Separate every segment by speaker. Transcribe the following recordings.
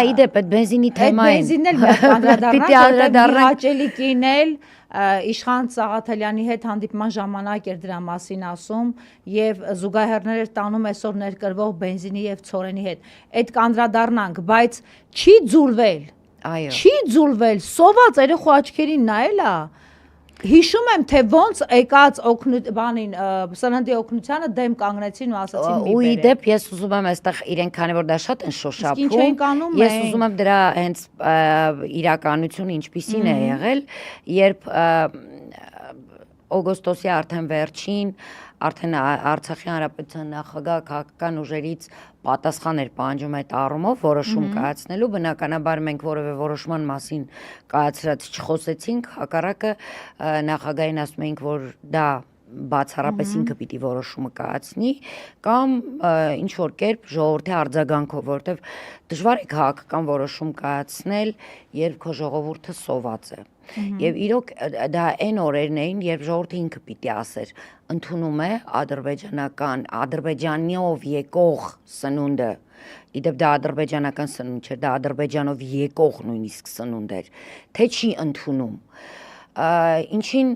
Speaker 1: իդեպ այդ բենզինի թեմային։
Speaker 2: Բենզինն էլ մենք անդրադառնանք, հաճելի կինել Իշխան Սաղաթելյանի հետ հանդիպման ժամանակ էր դրա մասին ասում եւ զուգահեռներ էր տանում այսօր ներկրվող բենզինի եւ ցորենի հետ։ Այդ կանդրադառնանք, բայց չի ձուլվել։
Speaker 1: Այո։
Speaker 2: Չի ձուլվել, սոված երեխու աչքերին նայել է։ Հիշում եմ, թե ոնց եկած սննդի օգնությանը դեմ կանգնեցին ու ասացին մի բերեք։
Speaker 1: Ու իդեպ ես ուզում եմ այստեղ իրենք քանի որ դա շատ են շոշափում, ես ուզում եմ դրա հենց իրականությունը ինչպիսին է եղել, երբ օգոստոսի արդեն վերջին, արդեն Արցախի հանրապետության նախագահ քաղաքական ուժերից պատասխան էր պահանջում այդ առումով որոշում կայացնելու, բնականաբար մենք որևէ որոշման մասին կայացրած չխոսեցինք, հակառակը նախագահին ասում էինք, որ դա բացառապես ինքը պիտի որոշումը կայացնի կամ ինչ որ կերպ ժողովրդի արձագանքով, որովհետև դժվար է քաղաքական որոշում կայացնել, երբ քո ժողովուրդը սոված է։ Եվ իրոք դա այն օրերն էին, երբ ժողովուրդը ինքը պիտի ասեր, ընդունում է ադրբեջանով եկող սնունդը, իդեպ դա ադրբեջանական սնունդ չէր, դա ադրբեջանով եկող նույնիսկ սնունդ էր, թե չի ընդունում։ Ինչին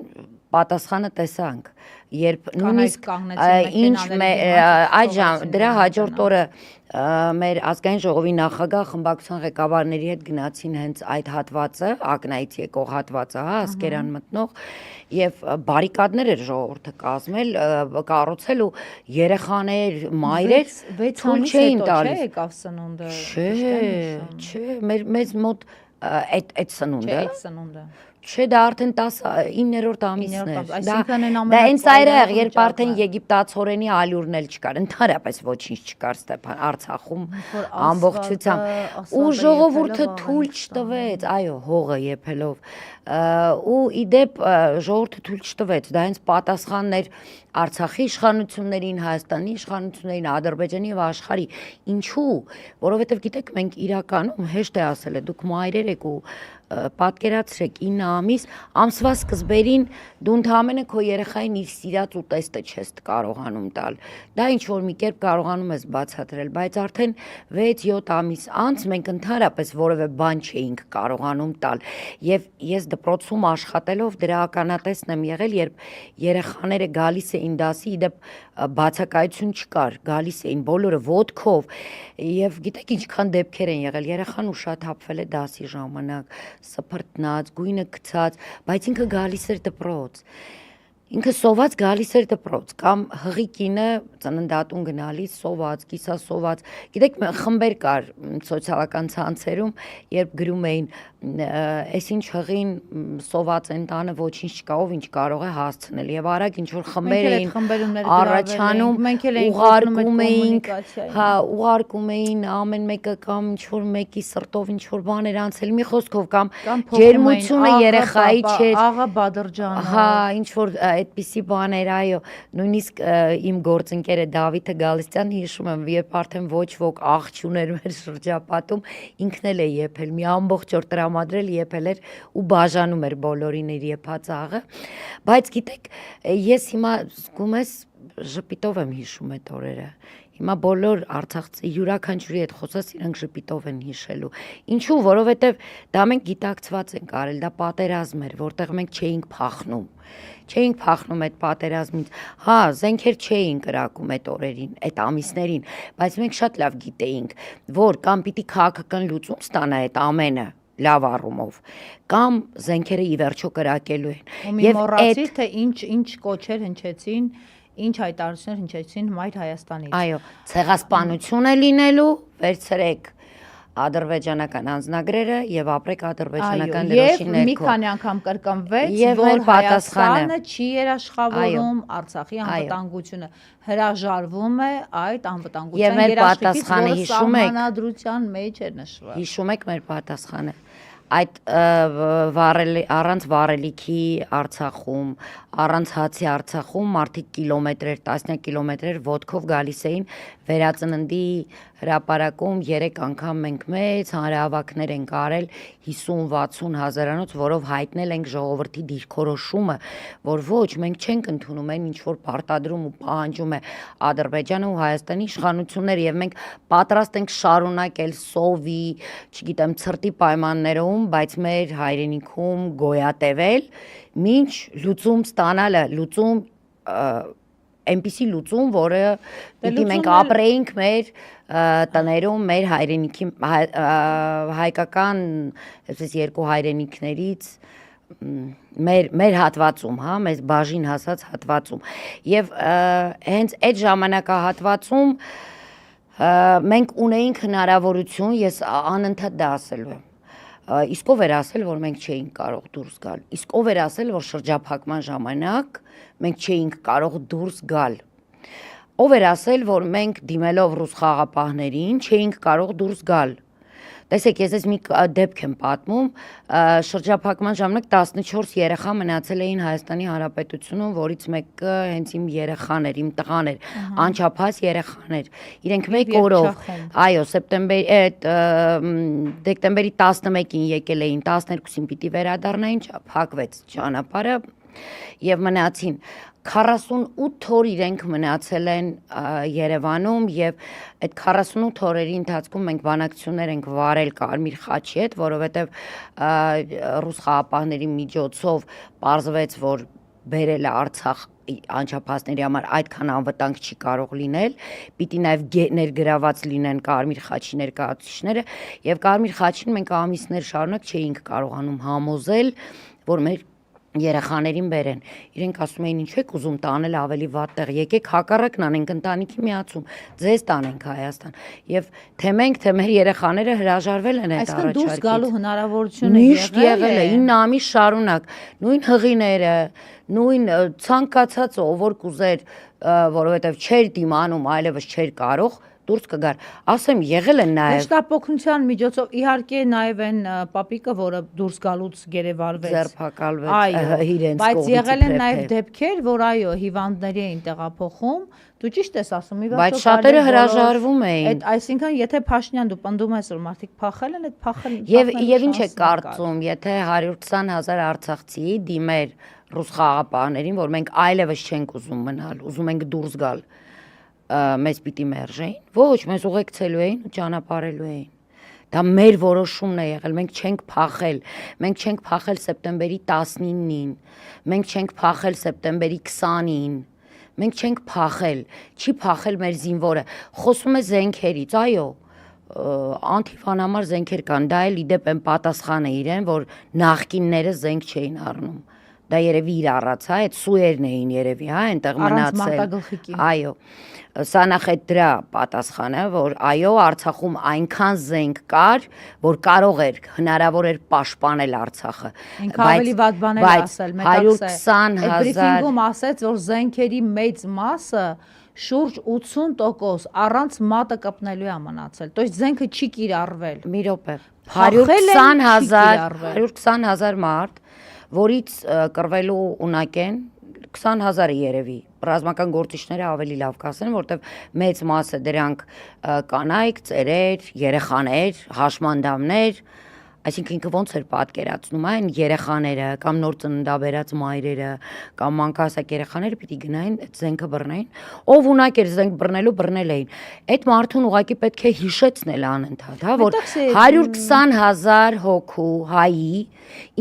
Speaker 1: պատասխանը տեսանք, երբ նույնիսկ դրա հաջորդ օրը մեր ազգային ժողովի նախագահ խմբակցության ղեկավարների հետ գնացին հենց այդ հատվածը, ակնայից եկող հատվածը, ասկերան մտնող, եւ բարիկադներ էր ժողովուրդը կազմել, կառուցել ու երեխաներ, մայրեր թույլ չէին տալիս։
Speaker 2: Եկավ սնունդը։
Speaker 1: Չէ, մեզ մոտ այդ սնունդը։ Չէ, դա արդեն 9-րդ ամիսն էր։ Դա հենց այրեղ, երբ արդեն եգիպտացորենի ալյուրն էլ չկար, ընդհանրապես ոչինչ չկար Ստեփան Արցախում ամբողջությամբ։ Ու ժողովուրդը թույլ չտվեց, այո, հողը եփելով։ Ու իդեպ ժողովուրդը թույլ չտվեց, դա հենց պատասխանն էր Արցախի իշխանություններին, Հայաստանի իշխանություններին, Ադրբեջանի եւ աշխարհի։ Ինչու՞, որովհետեւ գիտեք, մենք իրականում հեշտ է ասել է, դուք մայրեր եք ու պատկերացրեք 9 ամիս, ամսվա սկզբերին դու ընդհանրապես քո երեխային իր սիրած ուտեստը չես կարողանում տալ։ Դա ինչ որ մի կերպ կարողանում ես բացատրել, բայց արդեն 6-7 ամիս անց մենք ընդհանրապես որևէ բան չէինք կարողանում տալ։ Եվ ես դպրոցում աշխատելով դրա ականատեսն եմ եղել, երբ երեխաները գալիս էին դասի, իդեպ բացակայություն չկար, գալիս էին բոլորը ոտքով եւ գիտեք ինչքան դեպքեր են եղել, երեխան ուշաթափվել է դասի ժամանակ, սփռտնած, գույնը գցած, բայց ինքը գալիս էր դպրոց։ Ինքը սոված գալիս էր դպրոց կամ հղի կինը ծննդատուն գնալիս սոված, կիսասոված։ Գիտեք, խմբեր կար սոցիալական ցանցերում, երբ գրում էին, այս ինչ հղին սոված են տանը, ոչինչ չկա, ով ինչ կարող է հասցնել։ Եվ արագ ինչ որ խմբեր էին առաջանում, ուղարկում էին ամեն մեկը կամ ինչ որ մեկի սրտով ինչ որ բաներ անցել, մի խոսքով կամ ջերմությունը երեխայի չէր,
Speaker 2: աղա Բադրջանը։
Speaker 1: Հա, ինչ որ այդպիսի բաներ, այո, նույնիսկ իմ գործընկերը Դավիթը Գալստյան հիշում եմ, երբ արդեն ոչ ոք աղ չուներ մեր շրջապատում, ինքն էլ է եփել, մի ամբողջ օր տրամադրել եփել էր ու բաժանում էր բոլորին իր եփած աղը, բայց գիտեք, ես հիմա զգում ես ժպիտով եմ հիշում այդ օրերը։ Հիմա բոլոր արցախցի յուրաքանչյուրի հետ խոսած իրանք ժպիտով են հիշելու։ Ինչու, որովհետև դա մենք գիտակցված ենք արել, դա պատերազմ էր, որտեղ մենք չէինք փախնում։ Չէինք փախնում այդ պատերազմից։ Հա, զենքեր չէին կրակում այդ օրերին, այդ ամիսներին, բայց մենք շատ լավ գիտեինք, որ կամ պիտի քաղաքական լուծում ստանա այդ ամենը լավ առումով, կամ զենքերը ի վերջո կրակելու են։
Speaker 2: Ու մի մոռացիր, թե ինչ կոչեր հնչեցին, ինչ հայտարարություններ հնչեցին Մայր Հայաստանից։
Speaker 1: Այո, ցեղասպանություն է լինելու, վերցրեք ադրբեջանական անձնագրերը եւ ապրեք ադրբեջանական դրոշի ներքո։
Speaker 2: Եվ մի քանի անգամ կրկնվեց, որ Հայաստանը չի երաշխավորում Արցախի անվտանգությունը, հրաժարվում է այդ անվտանգության երաշխիքից, որ սահմանադրության մեջ է նշված։
Speaker 1: Հիշում եք մեր պատասխանը։ Այդ առանց վառելիքի Արցախում, առանց հացի Արցախում մարդիկ կիլոմետրեր, տասնյակ կիլոմետրեր ոտքով գալիս էին վերածննդի հրապարակում 3 անգամ մենք մեծ հանրահավաքներ ենք արել 50-60 հազարանոց, որով հայտնել ենք ժողովրդի դիրքորոշումը, որ ոչ, մենք չենք ընդունում այն ինչ որ պարտադրում ու պահանջում է Ադրբեջանը ու Հայաստանի իշխանությունները եւ մենք պատրաստ ենք շարունակել սովի, չգիտեմ, ցրտի պայմաններում, բայց մեր հայրենիքում գոյատևել, մինչ լուծում ստանալը, լուծում այնպիսի լուծում, որը պիտի մենք ապրեինք մեր տներում, մեր հայրենիքի հայկական այսպես երկու հայրենիքներից մեր հատվածում, հա, մեզ բաժին հասած հատվածում եւ հենց այդ ժամանակահատվածում մենք ունեինք հնարավորություն, ես անընդհատ դա ասելու եմ, իսկ ով էր ասել, որ մենք չէինք կարող դուրս գալ, իսկ ով էր ասել, որ շրջափակման ժամանակ մենք չէինք կարող դուրս գալ, ով էր ասել, որ մենք դիմելով ռուս խաղապահներին չէինք կարող դուրս գալ, տեսեք, ես մի դեպք եմ պատմում, շրջափակման ժամանակ 14 երեխա մնացել էին Հայաստանի Հանրապետությունում, որից մեկը հենց իմ երեխան էր, իմ տղան էր, անչափահաս երեխան էր, իրենք մեկ օրով, այո, դեկտեմբերի 11-ին եկել էին, 12-ին պիտի վերադառնային, փակվեց ճանապարհը եւ մնացին 48 օր իրենք մնացել են Երևանում եւ այդ 48 օրերի ընթացքում մենք բանակցություններ ենք վարել Կարմիր խաչի հետ, որովհետեւ ռուս խաղապահների միջոցով պարզվեց, որ բերել է Արցախ անչափահասների համար այդքան անվտանգ չի կարող լինել, պիտի նաև ներգրաված լինեն Կարմիր խաչի ներկայացուցիչները եւ Կարմիր խաչին մենք ամիսներ շարունակ չէինք կարողանում համոզել, որ մեր երեխաներին բերեն, իրենք ասում էին ինչ եք ուզում տանել ավելի վատ տեղ, եկեք հակառակն անենք ընտանիքի միացում, ձեզ տանենք Հայաստան եւ թե մենք, թե մեր երեխաները հրաժարվել են այդ առաջարկից։ Այսինքն դուրս գալու հնարավորությունը եղել է 9 ամիս շարունակ, նույն հղիները, նույն ցանկացած ով որ կուզեր, որովհետեւ չէր դիմանում, այլևս չէր կարող դուրս կգար, ասեմ եղել են նաև հեշտապօգնության միջոցով իհարկե նաև այն պապիկը, որը դուրս գալուց գերեվարվեց, ձերբակալվեց իրենց կողմից, բայց եղել են նաև դեպքեր, որ այո, հիվանդների էին տեղափոխում, դու ճիշտ ես ասում, բայց շատերը հրաժարվում էին, այսինքն եթե Փաշինյան դու պնդում ես, որ մարդիկ փախել են, այդ փախել եւ ինչ է կարծում, եթե 120,000 արցախցի դիմեր ռուս խաղապահներին, որ մենք այլևս չենք ուզում մնալ, ուզում ենք դուրս գալ, մեզ պիտի մերժեին, ոչ, մեզ ուղեկցելու էին ու ճանապարհելու էին, դա մեր որոշումն է եղել, մենք չենք փախել, մենք չենք փախել սեպտեմբերի 19-ին, մենք չենք փախել սեպտեմբերի 20-ին, մենք չենք փախել, չի փախել մեր զինվորը, խոսում է զենքերից, այո, անթիվանամար զենքեր կան, դա էլ իդեպ են պատասխանը իրեն, որ նախկինները զենք չէին առնում, դա երևի իր առած, հա, այդ սուերն էին երևի, հա, այնտեղ մնացել, այո, սա նախ է դրա պատասխանը, որ այո, Արցախում այնքան զենք կար, որ կարող էր, հնարավոր էր պաշտպանել Արցախը,
Speaker 2: ավելի վատ բաներ ասել,
Speaker 1: 120,000
Speaker 2: այդ բրիֆինգում ասեց, որ զենքերի մեծ մասը շուրջ 80% առանց մատը կպնելու է մնացել, то есть զենքը չի կիրառվել,
Speaker 1: մի րոպե, 120,000 մարդ, որից կռվելու ունակ են 20,000-ը երևի, ռազմական գործիչները ավելի լավ կասեն, որտեվ մեծ մասը դրանք կանայք, ծերեր, երեխաներ, հաշմանդամներ, այսինքն ինքը ոնց էր պատկերացնում, այն երեխաները կամ նոր ծննդաբերած մայրերը կամ մանկահասակ երեխաները պիտի գնային այդ զենքը բռնեին, ով ունակ էր զենք բռնելու բռնել էին, այդ մարդուն ուղղակի պետք է հիշեցնել անընդհատ, հա, որ 120,000 հոգու հայի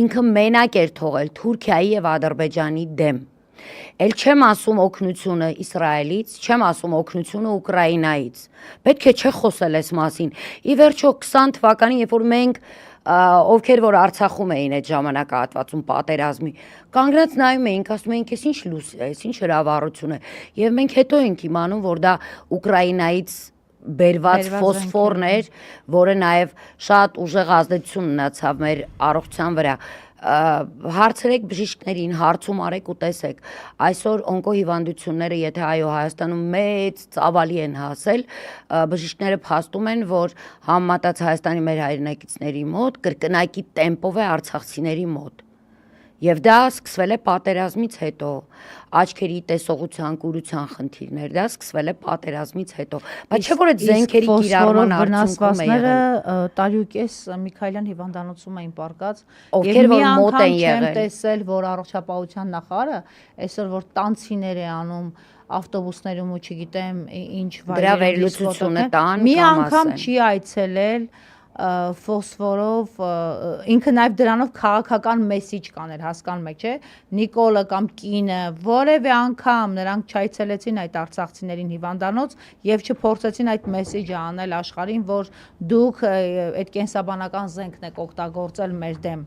Speaker 1: ինքը մենակ էր թողել Թուրքիայի եւ Ադրբեջանի դեմ, էլ չեմ ասում օգնությունը Իսրայելից, չեմ ասում օգնությունը Ուկրաինայից, պետք է չէ խոսել այս մասին, ի վերջո 20 թվականին, երբ որ մենք ովքեր որ Արցախում էին այդ ժամանակահատվածում պատերազմի, կանգնած նայում էինք, ասում էինք, այս ինչ լույս է, այս ինչ հրավառություն է, եւ մենք հետո ենք իմանում, որ դա Ուկրաինայից բերված ֆոսֆորն էր, որը նաեւ շատ ուժեղ ազդեցություն ունեցավ մեր առողջության վրա, հարցրեք բժիշկներին, հարցում արեք ու տեսեք, այսօր օնկոհիվանդությունները, եթե այո Հայաստանում մեծ ծավալի են հասել, բժիշկները փաստում են, որ համեմատած Հայաստանի մեր հայրենակիցների մոտ կրկնակի տեմպով է արցախցիների մոտ, Եվ դա սկսվել է պատերազմից հետո, աչքերի տեսողության, կուրության խնդիրներ, դա սկսվել է պատերազմից հետո, բայց չէ որ այդ զենքերի կիրառման արդյունքում է եղել։
Speaker 2: Տարյուկես Միքայելյան հիվանդանոցում էին պարկած,
Speaker 1: ովքեր որ մոտ են
Speaker 2: չեմ
Speaker 1: եղել։
Speaker 2: տեսել, որ առողջապահության նախարարը այսօր որ տանցիներ է անում ավտոբուսներում ու չգիտեմ ինչ
Speaker 1: դրա վերլուծությունը տան
Speaker 2: մի անգամ չի այցելել ֆոսֆորով ինքը նաև դրանով քաղաքական մեսիջ կաներ, հասկանում եք, չէ՞, Նիկոլը կամ կինը որևէ անգամ նրանք չայցելեցին այդ արցախցիներին հիվանդանոց եւ չփորձեցին այդ մեսիջը անել աշխարհին, որ դուք այդ կենսաբանական զենքն եք օգտագործել մեր դեմ։